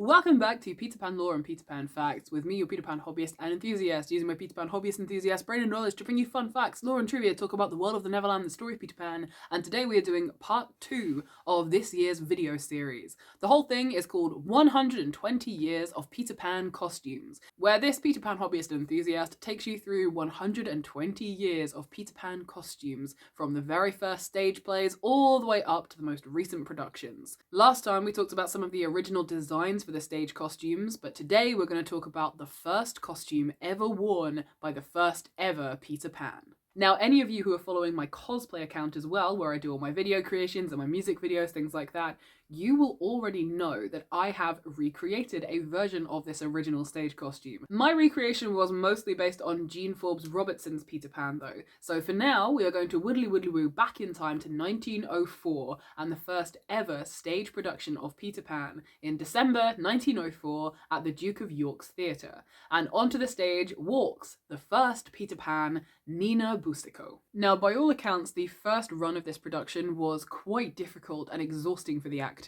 Welcome back to Peter Pan lore and Peter Pan facts with me, your Peter Pan hobbyist and enthusiast, using my Peter Pan hobbyist enthusiast brain and knowledge to bring you fun facts, lore and trivia, talk about the world of the Neverland, the story of Peter Pan, and today we are doing part 2 of this year's video series. The whole thing is called 120 Years of Peter Pan Costumes, where this Peter Pan hobbyist and enthusiast takes you through 120 years of Peter Pan costumes, from the very first stage plays all the way up to the most recent productions. Last time we talked about some of the original designs for the stage costumes, but today we're going to talk about the first costume ever worn by the first ever Peter Pan. Now, any of you who are following my cosplay account as well, where I do all my video creations and my music videos, things like that, you will already know that I have recreated a version of this original stage costume. My recreation was mostly based on Jean Forbes-Robertson's Peter Pan though, so for now we are going to widdly widdly woo back in time to 1904 and the first ever stage production of Peter Pan in December 1904 at the Duke of York's Theatre. And onto the stage walks the first Peter Pan, Nina Bustico. Now, by all accounts, the first run of this production was quite difficult and exhausting for the actors.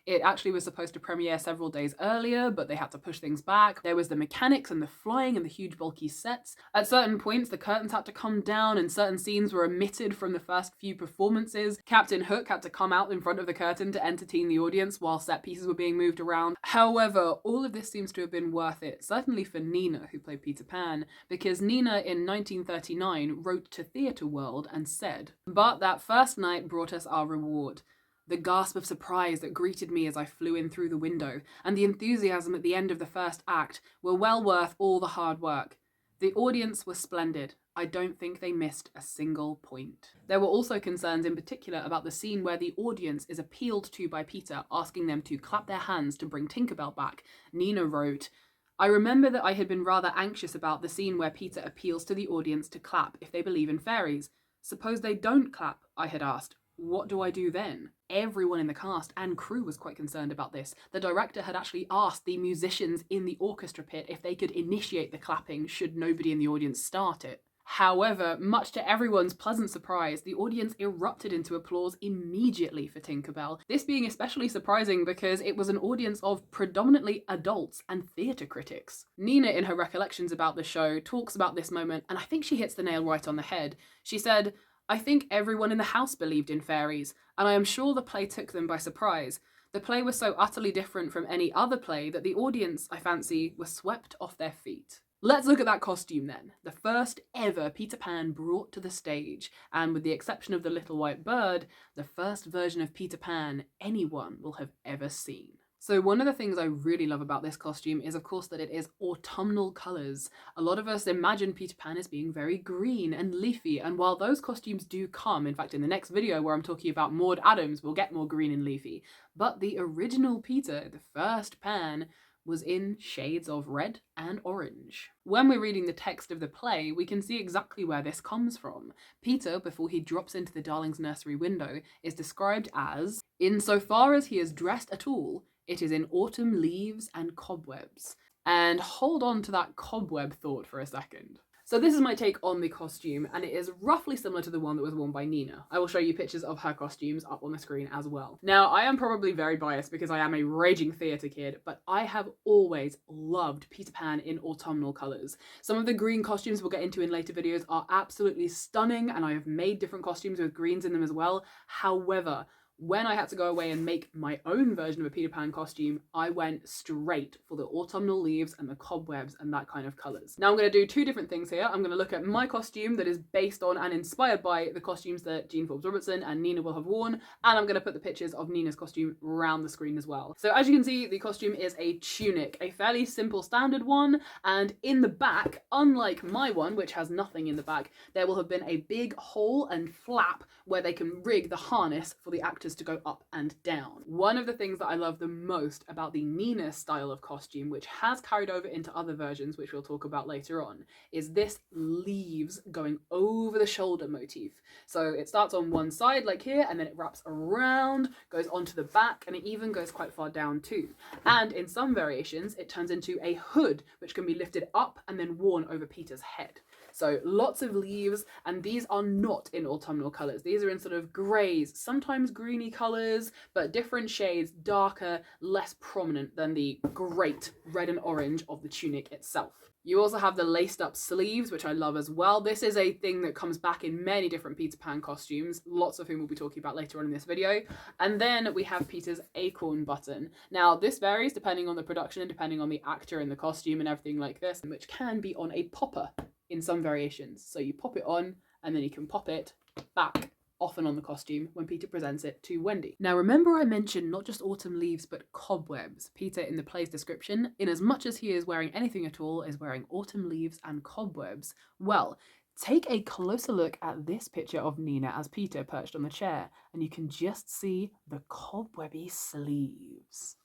It actually was supposed to premiere several days earlier, but they had to push things back. There was the mechanics and the flying and the huge bulky sets. At certain points, the curtains had to come down and certain scenes were omitted from the first few performances. Captain Hook had to come out in front of the curtain to entertain the audience while set pieces were being moved around. However, all of this seems to have been worth it, certainly for Nina, who played Peter Pan, because Nina in 1939 wrote to Theatre World and said, "But that first night brought us our reward. The gasp of surprise that greeted me as I flew in through the window, and the enthusiasm at the end of the first act were well worth all the hard work. The audience was splendid. I don't think they missed a single point." There were also concerns in particular about the scene where the audience is appealed to by Peter, asking them to clap their hands to bring Tinkerbell back. Nina wrote, "I remember that I had been rather anxious about the scene where Peter appeals to the audience to clap if they believe in fairies. Suppose they don't clap, I had asked. What do I do then?" Everyone in the cast and crew was quite concerned about this. The director had actually asked the musicians in the orchestra pit if they could initiate the clapping should nobody in the audience start it. However, much to everyone's pleasant surprise, the audience erupted into applause immediately for Tinkerbell, this being especially surprising because it was an audience of predominantly adults and theatre critics. Nina, in her recollections about the show, talks about this moment, and I think she hits the nail right on the head. She said, "I think everyone in the house believed in fairies, and I am sure the play took them by surprise. The play was so utterly different from any other play that the audience, I fancy, was swept off their feet." Let's look at that costume then. The first ever Peter Pan brought to the stage, and with the exception of the little white bird, the first version of Peter Pan anyone will have ever seen. So one of the things I really love about this costume is, of course, that it is autumnal colours. A lot of us imagine Peter Pan as being very green and leafy, and while those costumes do come, in fact in the next video where I'm talking about Maud Adams, we'll get more green and leafy, but the original Peter, the first Pan, was in shades of red and orange. When we're reading the text of the play, we can see exactly where this comes from. Peter, before he drops into the Darling's nursery window, is described as, "Insofar as he is dressed at all, it is in autumn leaves and cobwebs." And hold on to that cobweb thought for a second. So this is my take on the costume, and it is roughly similar to the one that was worn by Nina. I will show you pictures of her costumes up on the screen as well. Now, I am probably very biased because I am a raging theatre kid, but I have always loved Peter Pan in autumnal colours. Some of the green costumes we'll get into in later videos are absolutely stunning, and I have made different costumes with greens in them as well. However, when I had to go away and make my own version of a Peter Pan costume, I went straight for the autumnal leaves and the cobwebs and that kind of colours. Now I'm going to do two different things here. I'm going to look at my costume that is based on and inspired by the costumes that Jean Forbes-Robertson and Nina will have worn, and I'm going to put the pictures of Nina's costume around the screen as well. So as you can see, the costume is a tunic, a fairly simple standard one, and in the back, unlike my one, which has nothing in the back, there will have been a big hole and flap where they can rig the harness for the actors to go up and down. One of the things that I love the most about the Nina style of costume, which has carried over into other versions, which we'll talk about later on, is this leaves going over the shoulder motif. So it starts on one side like here, and then it wraps around, goes onto the back, and it even goes quite far down too. And in some variations, it turns into a hood, which can be lifted up and then worn over Peter's head. So lots of leaves, and these are not in autumnal colours. These are in sort of greys, sometimes greeny colours, but different shades, darker, less prominent than the great red and orange of the tunic itself. You also have the laced up sleeves, which I love as well. This is a thing that comes back in many different Peter Pan costumes, lots of whom we'll be talking about later on in this video. And then we have Peter's acorn button. Now, this varies depending on the production and depending on the actor and the costume and everything like this, which can be on a popper in some variations. So you pop it on and then you can pop it back, often on the costume, when Peter presents it to Wendy. Now remember I mentioned not just autumn leaves but cobwebs. Peter in the play's description, in as much as he is wearing anything at all, is wearing autumn leaves and cobwebs. Well, take a closer look at this picture of Nina as Peter perched on the chair, and you can just see the cobwebby sleeves.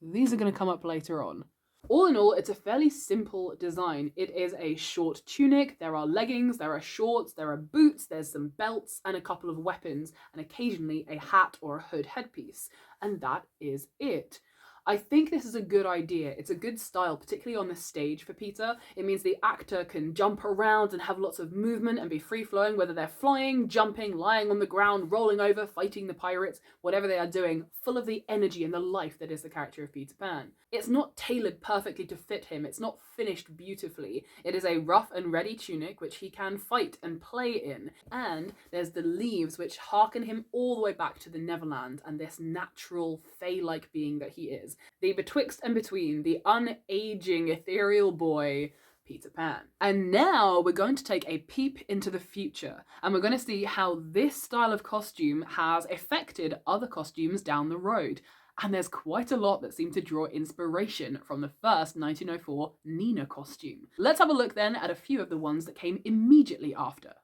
These are going to come up later on. All in all, it's a fairly simple design. It is a short tunic, there are leggings, there are shorts, there are boots, there's some belts and a couple of weapons, and occasionally a hat or a hood headpiece. And that is it. I think this is a good idea. It's a good style, particularly on the stage for Peter. It means the actor can jump around and have lots of movement and be free-flowing, whether they're flying, jumping, lying on the ground, rolling over, fighting the pirates, whatever they are doing, full of the energy and the life that is the character of Peter Pan. It's not tailored perfectly to fit him. It's not finished beautifully. It is a rough and ready tunic which he can fight and play in. And there's the leaves which harken him all the way back to the Neverland and this natural, fae-like being that he is. The betwixt and between, the unaging ethereal boy, Peter Pan. And now we're going to take a peep into the future, and we're going to see how this style of costume has affected other costumes down the road. And there's quite a lot that seem to draw inspiration from the first 1904 Nina costume. Let's have a look then at a few of the ones that came immediately after.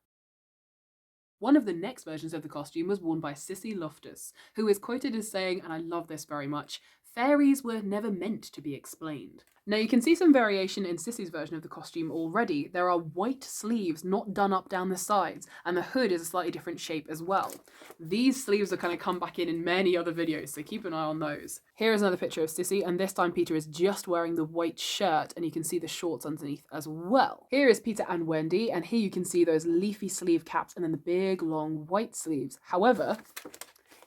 One of the next versions of the costume was worn by Cissy Loftus, who is quoted as saying, and I love this very much, "Fairies were never meant to be explained." Now you can see some variation in Cissy's version of the costume already. There are white sleeves not done up down the sides, and the hood is a slightly different shape as well. These sleeves are kind of come back in many other videos, so keep an eye on those. Here is another picture of Cissy, and this time Peter is just wearing the white shirt, and you can see the shorts underneath as well. Here is Peter and Wendy, and here you can see those leafy sleeve caps and then the big long white sleeves. However,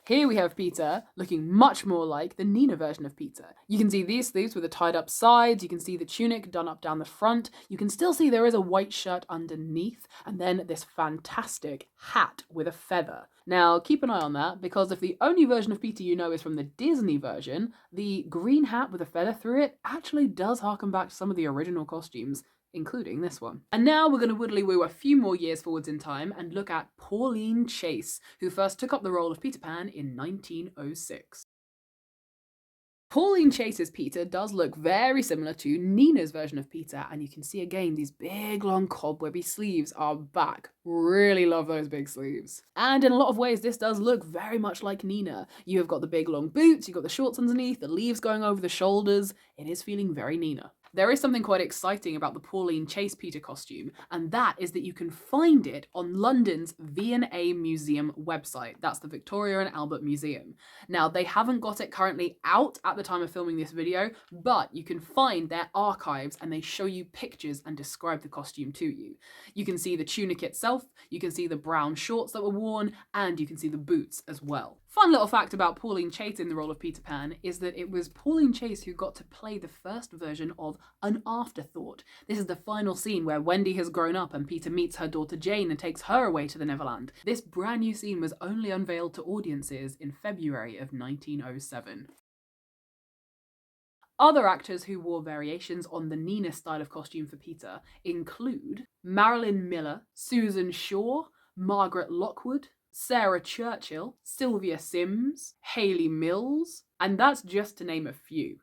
here we have Peter looking much more like the Nina version of Peter. You can see these sleeves with the tied up sides, you can see the tunic done up down the front, you can still see there is a white shirt underneath, and then this fantastic hat with a feather. Now keep an eye on that, because if the only version of Peter you know is from the Disney version, the green hat with a feather through it actually does harken back to some of the original costumes, including this one. And now we're going to widdly-woo a few more years forwards in time and look at Pauline Chase, who first took up the role of Peter Pan in 1906. Pauline Chase's Peter does look very similar to Nina's version of Peter, and you can see again these big long cobwebby sleeves are back. Really love those big sleeves. And in a lot of ways this does look very much like Nina. You have got the big long boots, you've got the shorts underneath, the leaves going over the shoulders. It is feeling very Nina. There is something quite exciting about the Pauline Chase Peter costume, and that is that you can find it on London's V&A Museum website. That's the Victoria and Albert Museum. Now, they haven't got it currently out at the time of filming this video, but you can find their archives and they show you pictures and describe the costume to you. You can see the tunic itself, you can see the brown shorts that were worn, and you can see the boots as well. Fun little fact about Pauline Chase in the role of Peter Pan is that it was Pauline Chase who got to play the first version of An Afterthought. This is the final scene where Wendy has grown up and Peter meets her daughter Jane and takes her away to the Neverland. This brand new scene was only unveiled to audiences in February of 1907. Other actors who wore variations on the Nina style of costume for Peter include Marilyn Miller, Susan Shaw, Margaret Lockwood, Sarah Churchill, Sylvia Sims, Hayley Mills, and that's just to name a few.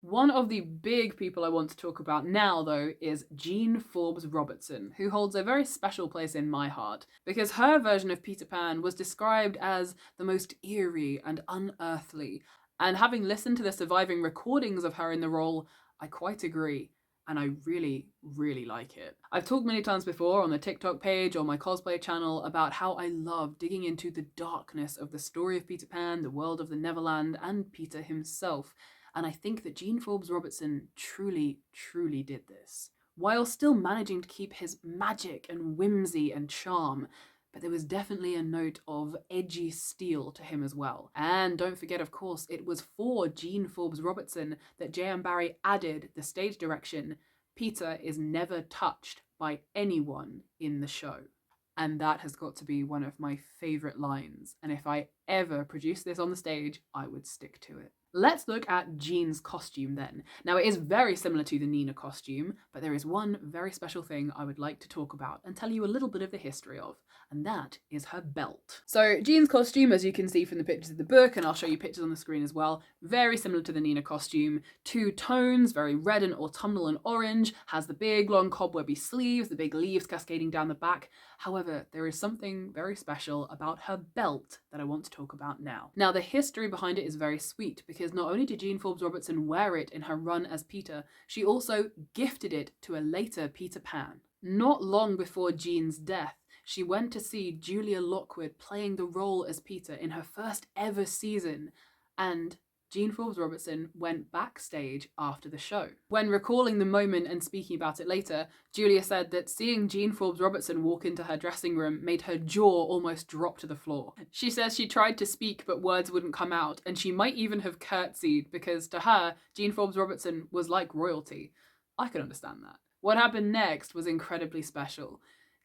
One of the big people I want to talk about now, though, is Jean Forbes-Robertson, who holds a very special place in my heart, because her version of Peter Pan was described as the most eerie and unearthly, and having listened to the surviving recordings of her in the role, I quite agree. And I really, really like it. I've talked many times before on the TikTok page or my cosplay channel about how I love digging into the darkness of the story of Peter Pan, the world of the Neverland, and Peter himself. And I think that Jean Forbes-Robertson truly, truly did this. while still managing to keep his magic and whimsy and charm. But there was definitely a note of edgy steel to him as well. And don't forget, of course, it was for Gene Forbes-Robertson that J.M. Barrie added the stage direction. Peter is never touched by anyone in the show. And that has got to be one of my favourite lines. And if I ever produce this on the stage, I would stick to it. Let's look at Jean's costume then. Now, it is very similar to the Nina costume, but there is one very special thing I would like to talk about and tell you a little bit of the history of, and that is her belt. So Jean's costume, as you can see from the pictures of the book, and I'll show you pictures on the screen as well, very similar to the Nina costume. Two tones, very red and autumnal and orange, has the big long cobwebby sleeves, the big leaves cascading down the back. However, there is something very special about her belt that I want to talk about now. Now, the history behind it is very sweet, because not only did Jean Forbes-Robertson wear it in her run as Peter, she also gifted it to a later Peter Pan. Not long before Jean's death, she went to see Julia Lockwood playing the role as Peter in her first ever season, and Jean Forbes-Robertson went backstage after the show. When recalling the moment and speaking about it later, Julia said that seeing Jean Forbes-Robertson walk into her dressing room made her jaw almost drop to the floor. She says she tried to speak but words wouldn't come out, and she might even have curtsied because to her, Jean Forbes-Robertson was like royalty. I could understand that. What happened next was incredibly special.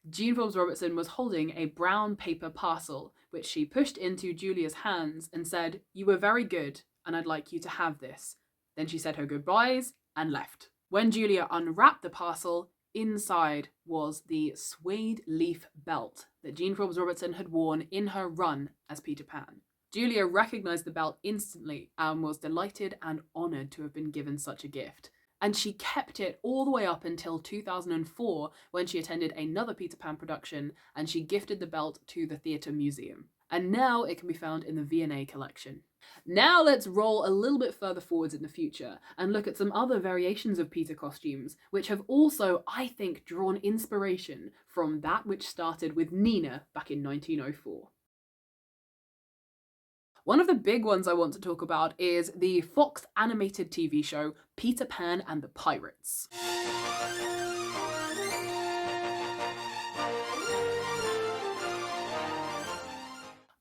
Jean Forbes-Robertson was holding a brown paper parcel, which she pushed into Julia's hands and said, "You were very good, and I'd like you to have this." Then she said her goodbyes and left. When Julia unwrapped the parcel, inside was the suede leaf belt that Jean Forbes-Robertson had worn in her run as Peter Pan. Julia recognised the belt instantly and was delighted and honoured to have been given such a gift. And she kept it all the way up until 2004 when she attended another Peter Pan production and she gifted the belt to the Theatre Museum. And now it can be found in the V&A collection. Now let's roll a little bit further forwards in the future and look at some other variations of Peter costumes, which have also, I think, drawn inspiration from that which started with Nina back in 1904. One of the big ones I want to talk about is the Fox animated TV show Peter Pan and the Pirates.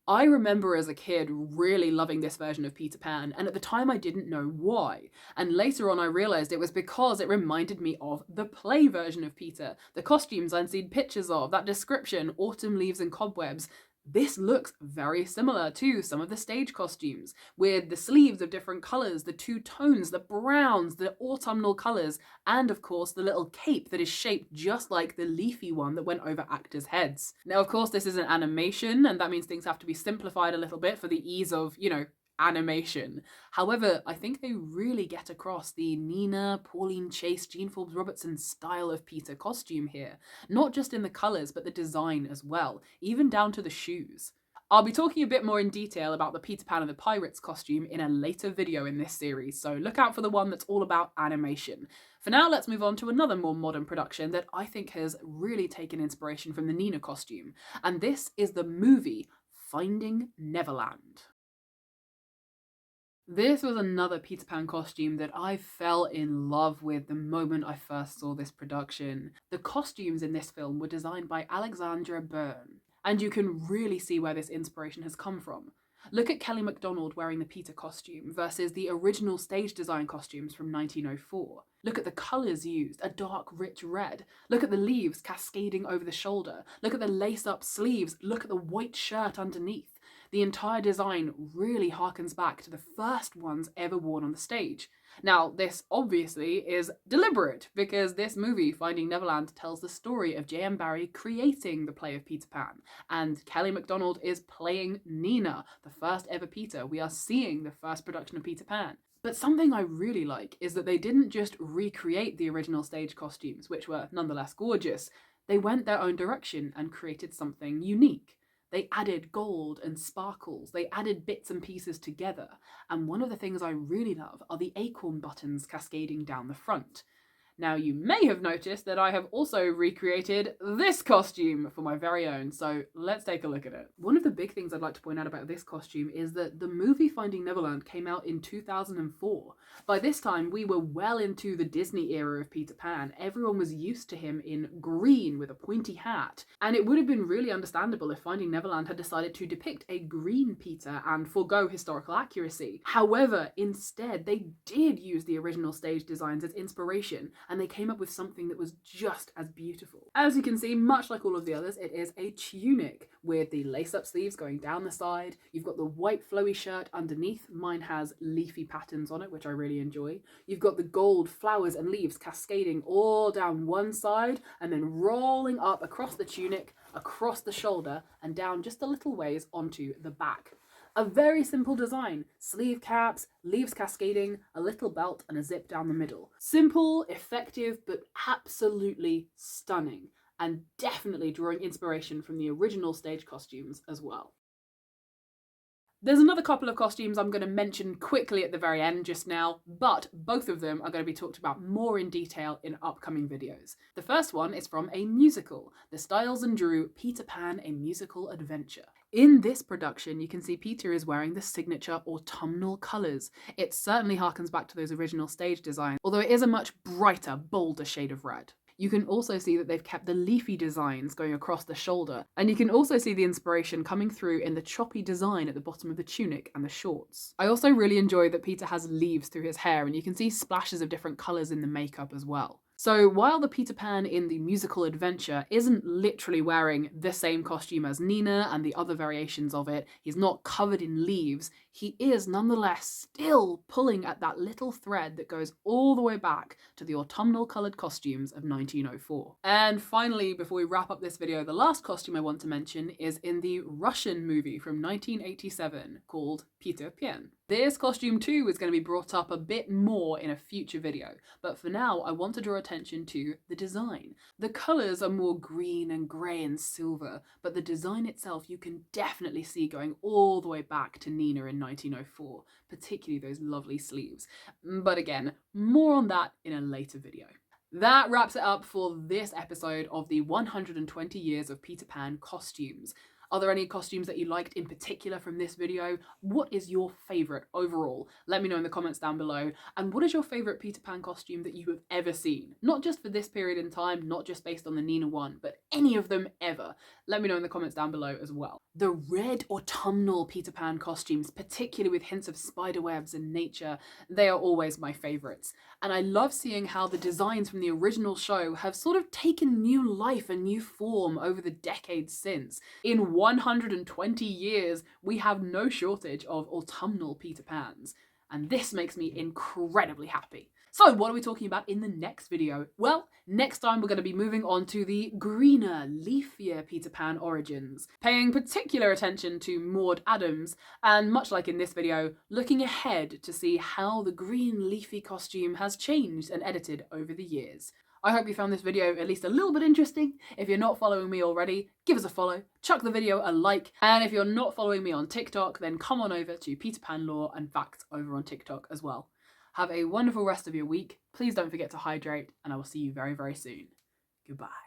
I remember as a kid really loving this version of Peter Pan, and at the time I didn't know why. And later on I realised it was because it reminded me of the play version of Peter. The costumes I'd seen pictures of, that description, autumn leaves and cobwebs. This looks very similar to some of the stage costumes, with the sleeves of different colours, the two tones, the browns, the autumnal colours, and of course the little cape that is shaped just like the leafy one that went over actors' heads. Now, of course, this is an animation, and that means things have to be simplified a little bit for the ease of, animation. However, I think they really get across the Nina, Pauline Chase, Jean Forbes-Robertson style of Peter costume here. Not just in the colours, but the design as well, even down to the shoes. I'll be talking a bit more in detail about the Peter Pan and the Pirates costume in a later video in this series, so look out for the one that's all about animation. For now, let's move on to another more modern production that I think has really taken inspiration from the Nina costume, and this is the movie Finding Neverland. This was another Peter Pan costume that I fell in love with the moment I first saw this production. The costumes in this film were designed by Alexandra Byrne, and you can really see where this inspiration has come from. Look at Kelly MacDonald wearing the Peter costume versus the original stage design costumes from 1904. Look at the colours used, a dark, rich red. Look at the leaves cascading over the shoulder. Look at the lace-up sleeves. Look at the white shirt underneath. The entire design really harkens back to the first ones ever worn on the stage. Now, this obviously is deliberate, because this movie, Finding Neverland, tells the story of J.M. Barrie creating the play of Peter Pan, and Kelly MacDonald is playing Nina, the first ever Peter. We are seeing the first production of Peter Pan. But something I really like is that they didn't just recreate the original stage costumes, which were nonetheless gorgeous. They went their own direction and created something unique. They added gold and sparkles, they added bits and pieces together, and one of the things I really love are the acorn buttons cascading down the front. Now, you may have noticed that I have also recreated this costume for my very own, so let's take a look at it. One of the big things I'd like to point out about this costume is that the movie Finding Neverland came out in 2004. By this time, we were well into the Disney era of Peter Pan. Everyone was used to him in green with a pointy hat, and it would have been really understandable if Finding Neverland had decided to depict a green Peter and forego historical accuracy. However, instead, they did use the original stage designs as inspiration, and they came up with something that was just as beautiful. As you can see, much like all of the others, it is a tunic with the lace-up sleeves going down the side. You've got the white flowy shirt underneath. Mine has leafy patterns on it, which I really enjoy. You've got the gold flowers and leaves cascading all down one side and then rolling up across the tunic, across the shoulder, and down just a little ways onto the back. A very simple design: sleeve caps, leaves cascading, a little belt, and a zip down the middle. Simple, effective, but absolutely stunning, and definitely drawing inspiration from the original stage costumes as well. There's another couple of costumes I'm going to mention quickly at the very end just now, but both of them are going to be talked about more in detail in upcoming videos. The first one is from a musical, the Styles and Drew Peter Pan: A Musical Adventure. In this production, you can see Peter is wearing the signature autumnal colours. It certainly harkens back to those original stage designs, although it is a much brighter, bolder shade of red. You can also see that they've kept the leafy designs going across the shoulder, and you can also see the inspiration coming through in the choppy design at the bottom of the tunic and the shorts. I also really enjoy that Peter has leaves through his hair, and you can see splashes of different colours in the makeup as well. So while the Peter Pan in the musical adventure isn't literally wearing the same costume as Nina and the other variations of it, he's not covered in leaves, he is nonetheless still pulling at that little thread that goes all the way back to the autumnal coloured costumes of 1904. And finally, before we wrap up this video, the last costume I want to mention is in the Russian movie from 1987 called Peter Pän. This costume too is going to be brought up a bit more in a future video, but for now I want to draw attention to the design. The colours are more green and grey and silver, but the design itself you can definitely see going all the way back to Nina in 1904, particularly those lovely sleeves. But again, more on that in a later video. That wraps it up for this episode of the 120 years of Peter Pan costumes. Are there any costumes that you liked in particular from this video? What is your favourite overall? Let me know in the comments down below. And what is your favourite Peter Pan costume that you have ever seen? Not just for this period in time, not just based on the Nina one, but any of them ever. Let me know in the comments down below as well. The red autumnal Peter Pan costumes, particularly with hints of spider webs and nature, they are always my favourites. And I love seeing how the designs from the original show have sort of taken new life and new form over the decades since. In 120 years, we have no shortage of autumnal Peter Pans, and this makes me incredibly happy. So what are we talking about in the next video? Well, next time we're going to be moving on to the greener, leafier Peter Pan origins, paying particular attention to Maud Adams, and much like in this video, looking ahead to see how the green leafy costume has changed and edited over the years. I hope you found this video at least a little bit interesting. If you're not following me already, give us a follow, chuck the video a like, and if you're not following me on TikTok, then come on over to Peter Pan Lore and Facts over on TikTok as well. Have a wonderful rest of your week. Please don't forget to hydrate, and I will see you very, very soon. Goodbye.